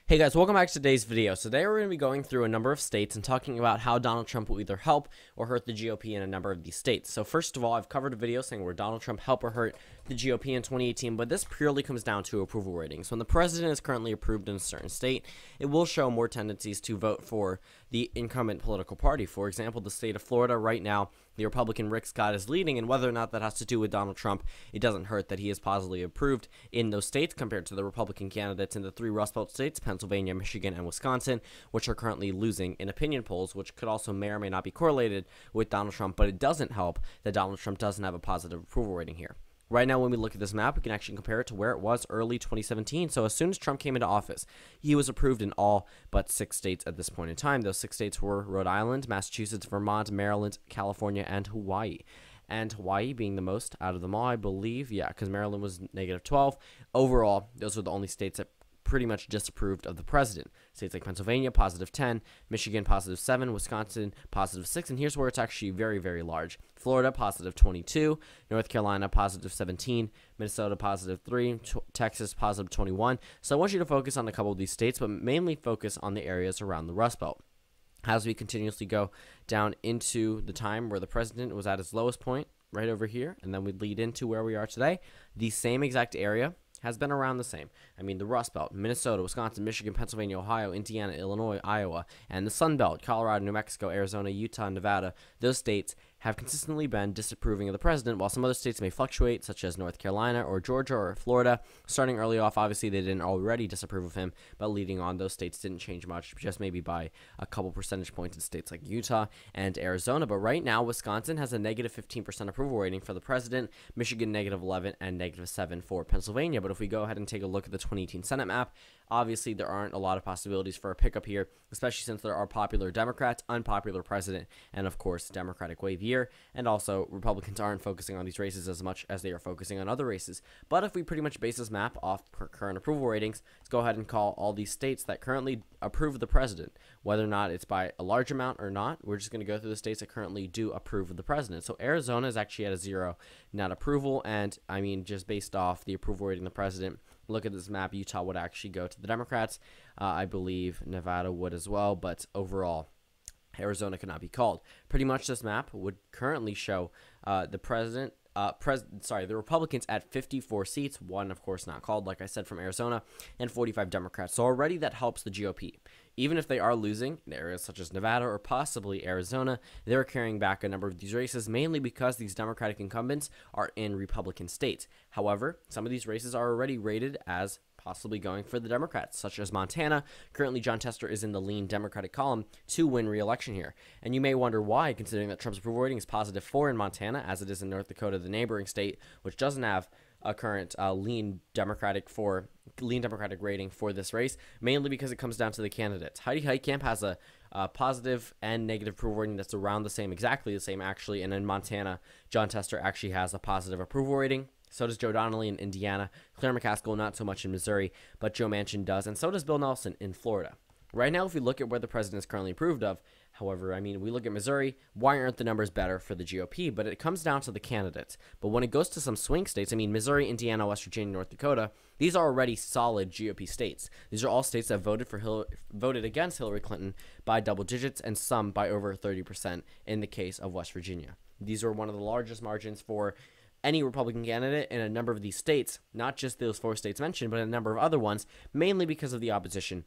Hey guys, welcome back to today's video. So today we're going to be going through a number of states and talking about how Donald Trump will either help or hurt the GOP in a number of these states. So first of all, I've covered a video saying where Donald Trump helped or hurt the GOP in 2018, but this purely comes down to approval ratings. When the president is currently approved in a certain state, it will show more tendencies to vote for the incumbent political party. For example, the state of Florida right now, the Republican Rick Scott is leading, and whether or not that has to do with Donald Trump, it doesn't hurt that he is positively approved in those states compared to the Republican candidates in the three Rust Belt states, Pennsylvania, Michigan, and Wisconsin, which are currently losing in opinion polls, which could also may or may not be correlated with Donald Trump, but it doesn't help that Donald Trump doesn't have a positive approval rating here. Right now, when we look at this map, we can actually compare it to where it was early 2017. So as soon as Trump came into office, he was approved in all but 6 states at this point in time. Those 6 states were Rhode Island, Massachusetts, Vermont, Maryland, California, and Hawaii. And Hawaii being the most out of them all, I believe. Yeah, because Maryland was -12. Overall, those were the only states that pretty much disapproved of the president. States like Pennsylvania, +10, Michigan, +7, Wisconsin, +6, and here's where it's actually very, very large. Florida, +22, North Carolina, +17, Minnesota, +3, Texas, +21. So I want you to focus on a couple of these states, but mainly focus on the areas around the Rust Belt. As we continuously go down into the time where the president was at his lowest point, right over here, and then we lead into where we are today, the same exact area has been around the same. I mean, the Rust Belt, Minnesota, Wisconsin, Michigan, Pennsylvania, Ohio, Indiana, Illinois, Iowa, and the Sun Belt, Colorado, New Mexico, Arizona, Utah, Nevada, those states have consistently been disapproving of the president, while some other states may fluctuate, such as North Carolina or Georgia or Florida. Starting early off, obviously, they didn't already disapprove of him, but leading on, those states didn't change much, just maybe by a couple percentage points in states like Utah and Arizona. But right now, Wisconsin has a -15% approval rating for the president, Michigan -11, and -7 for Pennsylvania. But if we go ahead and take a look at the 2018 Senate map, obviously there aren't a lot of possibilities for a pickup here, especially since there are popular Democrats, unpopular president, and of course, Democratic wave year. And also, Republicans aren't focusing on these races as much as they are focusing on other races. But if we pretty much base this map off current approval ratings, let's go ahead and call all these states that currently approve of the president, whether or not it's by a large amount or not. We're just going to go through the states that currently do approve of the president. So Arizona is actually at a 0 not approval, and I mean, just based off the approval rating of the president, look at this map, Utah would actually go to the Democrats. I believe Nevada would as well, but overall, Arizona cannot be called. Pretty much this map would currently show the Republicans at 54 seats, one of course not called, like I said, from Arizona, and 45 Democrats. So already that helps the GOP. Even if they are losing in areas such as Nevada or possibly Arizona, they're carrying back a number of these races, mainly because these Democratic incumbents are in Republican states. However, some of these races are already rated as possibly going for the Democrats, such as Montana. Currently, Jon Tester is in the lean Democratic column to win re-election here. And you may wonder why, considering that Trump's approval rating is +4 in Montana, as it is in North Dakota, the neighboring state, which doesn't have a current lean Democratic rating for this race, mainly because it comes down to the candidates. Heidi Heitkamp has a positive and negative approval rating that's around the same, exactly the same actually, and in Montana, Jon Tester actually has a positive approval rating. So does Joe Donnelly in Indiana. Claire McCaskill, not so much in Missouri, but Joe Manchin does, and so does Bill Nelson in Florida. Right now, if we look at where the president is currently approved of, however, I mean, we look at Missouri, why aren't the numbers better for the GOP? But it comes down to the candidates. But when it goes to some swing states, I mean, Missouri, Indiana, West Virginia, North Dakota, these are already solid GOP states. These are all states that voted against Hillary Clinton by double digits, and some by over 30% in the case of West Virginia. These are one of the largest margins for any Republican candidate in a number of these states, not just those 4 states mentioned, but a number of other ones, mainly because of the opposition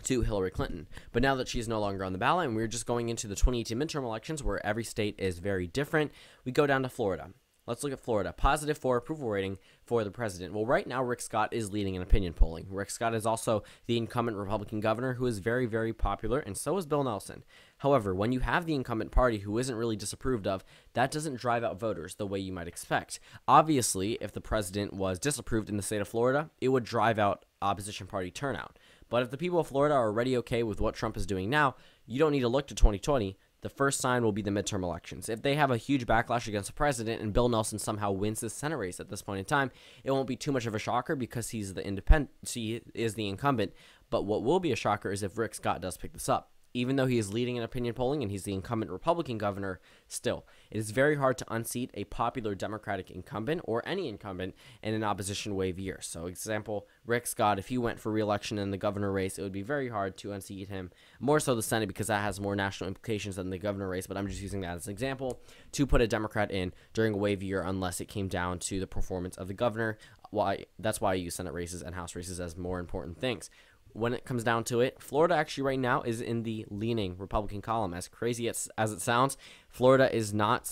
to Hillary Clinton. But now that she's no longer on the ballot and we're just going into the 2018 midterm elections where every state is very different, we go down to Florida. Let's look at Florida. +4 approval rating for the president. Well, right now, Rick Scott is leading in opinion polling. Rick Scott is also the incumbent Republican governor who is very, very popular, and so is Bill Nelson. However, when you have the incumbent party who isn't really disapproved of, that doesn't drive out voters the way you might expect. Obviously, if the president was disapproved in the state of Florida, it would drive out opposition party turnout. But if the people of Florida are already okay with what Trump is doing now, you don't need to look to 2020. The first sign will be the midterm elections. If they have a huge backlash against the president and Bill Nelson somehow wins the Senate race at this point in time, it won't be too much of a shocker because he is the incumbent. But what will be a shocker is if Rick Scott does pick this up. even though he is leading in opinion polling and he's the incumbent Republican governor, still, it is very hard to unseat a popular Democratic incumbent or any incumbent in an opposition wave year. So, example, Rick Scott, if he went for re-election in the governor race, it would be very hard to unseat him. More so the Senate, because that has more national implications than the governor race, but I'm just using that as an example to put a Democrat in during a wave year unless it came down to the performance of the governor. That's why I use Senate races and House races as more important things. When it comes down to it, Florida actually right now is in the leaning Republican column. As crazy as it sounds, Florida is not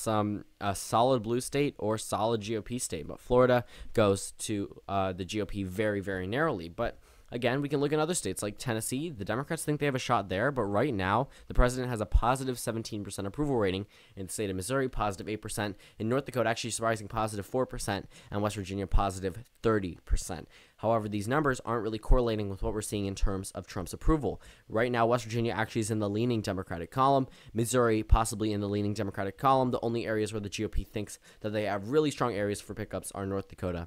a solid blue state or solid GOP state, but Florida goes to the GOP very, very narrowly. But again, we can look at other states like Tennessee. The Democrats think they have a shot there, but right now, the president has a positive 17% approval rating. In the state of Missouri, positive 8%. In North Dakota, actually surprising positive 4%. And West Virginia, positive 30%. However, these numbers aren't really correlating with what we're seeing in terms of Trump's approval. Right now, West Virginia actually is in the leaning Democratic column. Missouri, possibly in the leaning Democratic column. The only areas where the GOP thinks that they have really strong areas for pickups are North Dakota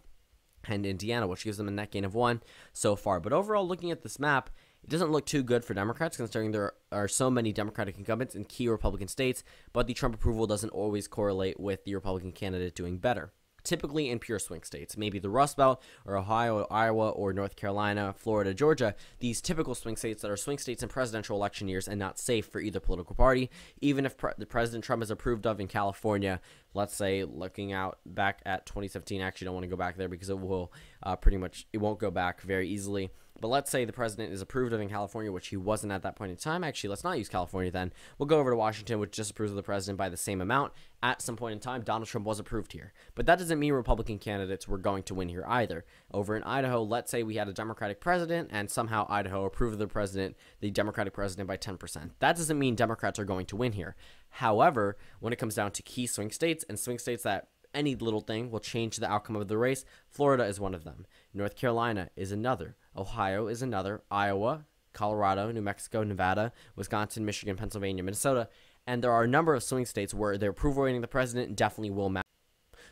and Indiana, which gives them a net gain of 1 so far. But overall, looking at this map, it doesn't look too good for Democrats, considering there are so many Democratic incumbents in key Republican states, but the Trump approval doesn't always correlate with the Republican candidate doing better. Typically in pure swing states, maybe the Rust Belt or Ohio, Iowa, or North Carolina, Florida, Georgia, these typical swing states that are swing states in presidential election years and not safe for either political party. Even if the President Trump is approved of in California, let's say looking out back at 2017, I actually don't want to go back there because it will it won't go back very easily. But let's say the president is approved of in California, which he wasn't at that point in time. Actually, let's not use California then. We'll go over to Washington, which disapproves of the president by the same amount. At some point in time, Donald Trump was approved here. But that doesn't mean Republican candidates were going to win here either. Over in Idaho, let's say we had a Democratic president, and somehow Idaho approved of the Democratic president by 10%. That doesn't mean Democrats are going to win here. However, when it comes down to key swing states and swing states that any little thing will change the outcome of the race, Florida is one of them. North Carolina is another. Ohio is another. Iowa, Colorado, New Mexico, Nevada, Wisconsin, Michigan, Pennsylvania, Minnesota. And there are a number of swing states where their approval rating of the president definitely will matter.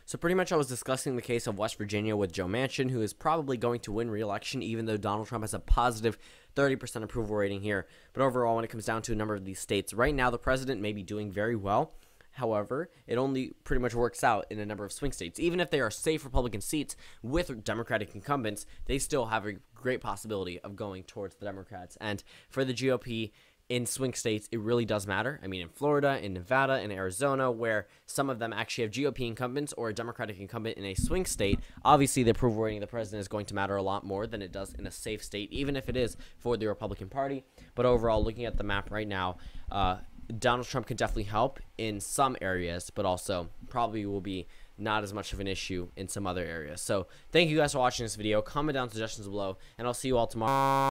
So pretty much I was discussing the case of West Virginia with Joe Manchin, who is probably going to win re-election, even though Donald Trump has a positive 30% approval rating here. But overall, when it comes down to a number of these states, right now the president may be doing very well. However, it only pretty much works out in a number of swing states. Even if they are safe Republican seats with Democratic incumbents, they still have a great possibility of going towards the Democrats. And for the GOP in swing states, it really does matter. I mean, in Florida, in Nevada, in Arizona, where some of them actually have GOP incumbents or a Democratic incumbent in a swing state, obviously the approval rating of the president is going to matter a lot more than it does in a safe state, even if it is for the Republican Party. But overall, looking at the map right now, Donald Trump can definitely help in some areas, but also probably will be not as much of an issue in some other areas. So thank you guys for watching this video. Comment down suggestions below, and I'll see you all tomorrow.